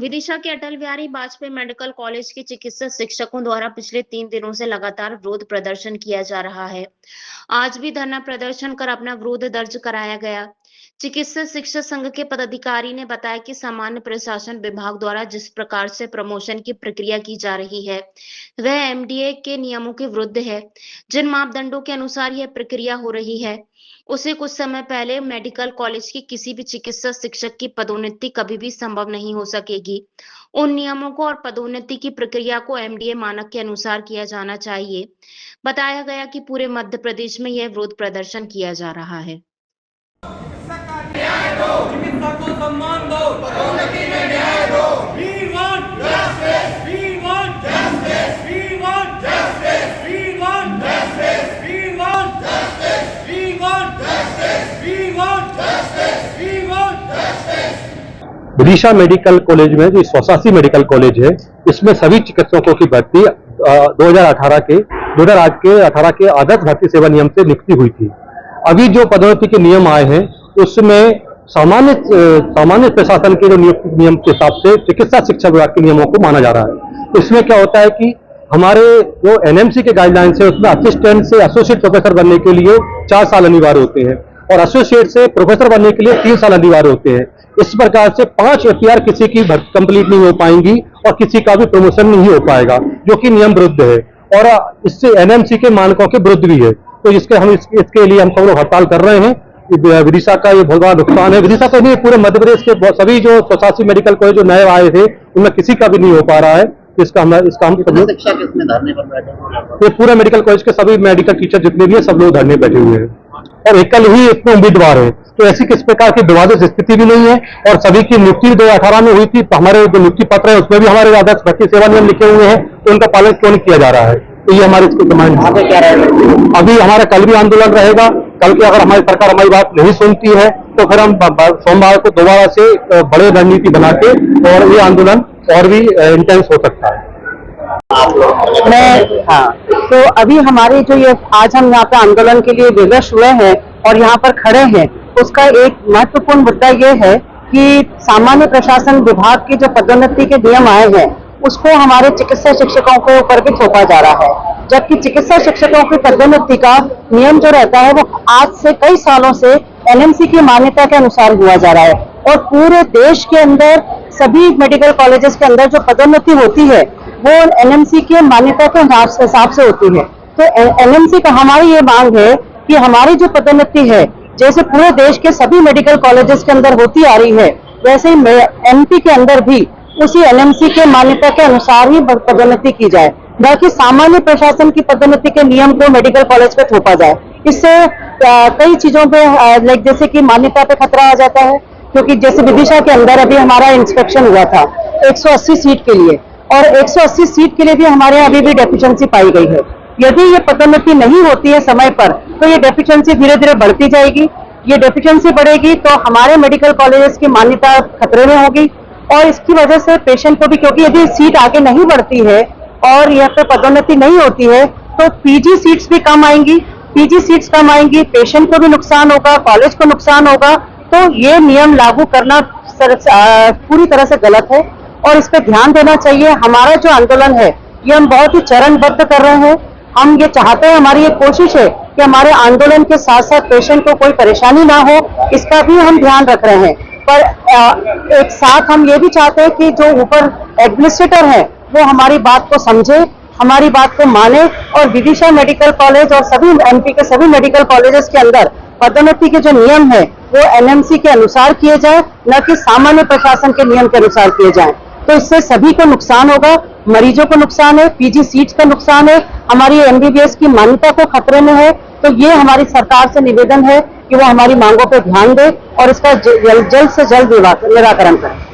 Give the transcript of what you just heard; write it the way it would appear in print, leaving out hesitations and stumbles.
विदिशा के Atal Bihari Vajpayee medical college के चिकित्सा शिक्षकों द्वारा पिछले 3 दिनों से लगातार विरोध प्रदर्शन किया जा रहा है। आज भी धरना प्रदर्शन कर अपना विरोध दर्ज कराया गया। चिकित्सा शिक्षा संघ के पदाधिकारी ने बताया कि सामान्य प्रशासन विभाग द्वारा जिस प्रकार से प्रमोशन की प्रक्रिया की जा रही है, वह एमडीए के नियमों के विरुद्ध है। जिन मापदंडों के अनुसार यह प्रक्रिया हो रही है, उसे कुछ समय पहले मेडिकल कॉलेज की किसी भी चिकित्सा शिक्षक की पदोन्नति कभी भी संभव नहीं हो सकेगी। उन नियमों को और पदोन्नति की प्रक्रिया को एमडीए मानक के अनुसार किया जाना चाहिए। बताया गया कि पूरे मध्य प्रदेश में यह विरोध प्रदर्शन किया जा रहा है। चिकित्सा को सम्मान दो, पदोन्नति में न्याय दो। We want justice. We want justice. We want justice. We want justice. We want justice. We want justice. We want justice. We want justice. Vidisha medical college में जो 188 मेडिकल कॉलेज है, इसमें सभी चिकित्सकों की भर्ती 2018 के आदर्श भर्ती सेवा नियम से नियुक्ति हुई थी। अभी जो पदोन्नति के नियम आए हैं, उसमें सामान्य प्रशासन के जो नियुक्ति नियम के हिसाब से चिकित्सा शिक्षा विभाग के नियमों को माना जा रहा है। इसमें क्या होता है कि हमारे जो एनएमसी के गाइडलाइंस है, उसमें असिस्टेंट से एसोसिएट प्रोफेसर बनने के लिए 4 साल अनिवार्य होते हैं और एसोसिएट से प्रोफेसर बनने के लिए 3 साल अनिवार्य होते हैं। इस प्रकार से 5 एफआर किसी की कंप्लीट नहीं हो पाएंगी और किसी का भी प्रमोशन नहीं हो पाएगा, जो कि नियम विरुद्ध है और इससे एनएमसी के मानकों के विरुद्ध भी है। तो इसके लिए हम सब लोग हड़ताल कर रहे हैं। विदिशा का ये बहुत बड़ा नुकसान है। विदिशा तो नहीं, पूरे मध्य प्रदेश के सभी जो 85 मेडिकल कॉलेज जो नए आए थे, उनमें किसी का भी नहीं हो पा रहा है। इसका हम शिक्षा किसमें धरने पर बैठे हैं? ये पूरे मेडिकल कॉलेज के सभी मेडिकल टीचर जितने भी हैं, सब लोग धरने बैठे हुए हैं और एकल ही इसमें उम्मीदवार है। तो ऐसी किस प्रकार की विवादित स्थिति भी नहीं है और सभी की नियुक्ति 2018 में हुई थी। तो हमारे जो नियुक्ति पत्र है, उसमें भी हमारे आदर्श भर्ती सेवा नियम लिखे हुए हैं, तो उनका पालन क्यों नहीं किया जा रहा है? तो ये हमारी इसकी डिमांड है। क्या रहेगा? अभी हमारा कल भी आंदोलन रहेगा। कल की अगर हमारी सरकार हमारी बात नहीं सुनती है, तो फिर हम सोमवार को दोबारा से बड़े रणनीति बना के और ये आंदोलन और भी इंटेंस हो सकता है। तो अभी हमारे जो ये आज हम यहाँ पे आंदोलन के लिए विवश हुए हैं और यहाँ पर खड़े हैं, उसका एक महत्वपूर्ण मुद्दा ये है कि सामान्य प्रशासन विभाग के जो पदोन्नति के नियम आए हैं, उसको हमारे चिकित्सा शिक्षकों के ऊपर भी थोपा जा रहा है। जबकि चिकित्सा शिक्षकों की पदोन्नति का नियम जो रहता है, वो आज से कई सालों से एनएमसी की मान्यता के अनुसार हुआ जा रहा है और पूरे देश के अंदर सभी मेडिकल कॉलेजेस के अंदर जो पदोन्नति होती है, वो एनएमसी के मान्यता के हिसाब से होती है। तो एनएमसी का हमारी ये मांग है कि हमारी जो पदोन्नति है, जैसे पूरे देश के सभी मेडिकल कॉलेजेस के अंदर होती आ रही है, वैसे ही एमपी के अंदर भी उसी एनएमसी के मान्यता के अनुसार ही पदोन्नति की जाए, बाकी सामान्य प्रशासन की पदोन्नति के नियम को मेडिकल कॉलेज पे थोपा जाए। इससे कई चीजों पे लाइक जैसे कि मान्यता पे खतरा आ जाता है, क्योंकि जैसे विदिशा के अंदर अभी हमारा इंस्पेक्शन हुआ था 180 सीट के लिए, और 180 सीट के लिए भी हमारे यहाँ अभी भी डेफिशिएंसी पाई गई है। यदि ये पदोन्नति नहीं होती है समय पर, तो ये डेफिशिएंसी धीरे धीरे बढ़ती जाएगी। ये डेफिशिएंसी बढ़ेगी तो हमारे मेडिकल कॉलेजेस की मान्यता खतरे में होगी और इसकी वजह से पेशेंट को भी, क्योंकि यदि सीट आगे नहीं बढ़ती है और यहाँ पे पदोन्नति नहीं होती है, तो पीजी सीट्स भी कम आएंगी। पीजी सीट्स कम आएंगी, पेशेंट को भी नुकसान होगा, कॉलेज को नुकसान होगा। तो ये नियम लागू करना पूरी तरह से गलत है और इस पर ध्यान देना चाहिए। हमारा जो आंदोलन है, ये हम बहुत ही चरणबद्ध कर रहे हैं। हम ये चाहते हैं, हमारी ये कोशिश है कि हमारे आंदोलन के साथ साथ पेशेंट को कोई परेशानी ना हो, इसका भी हम ध्यान रख रहे हैं। पर एक साथ हम ये भी चाहते हैं कि जो ऊपर एडमिनिस्ट्रेटर है, वो हमारी बात को समझे, हमारी बात को माने और विदिशा मेडिकल कॉलेज और सभी एमपी के सभी मेडिकल कॉलेजेस के अंदर पदोन्नति के जो नियम है, वो एनएमसी के अनुसार किए जाए, न कि सामान्य प्रशासन के नियम के अनुसार किए जाए। तो इससे सभी को नुकसान होगा, मरीजों को नुकसान है, पीजी सीट्स का नुकसान है, हमारी एमबीबीएस की मान्यता को खतरे में है। तो ये हमारी सरकार से निवेदन है कि वो हमारी मांगों पर ध्यान दे और इसका जल्द से जल्द निराकरण करे।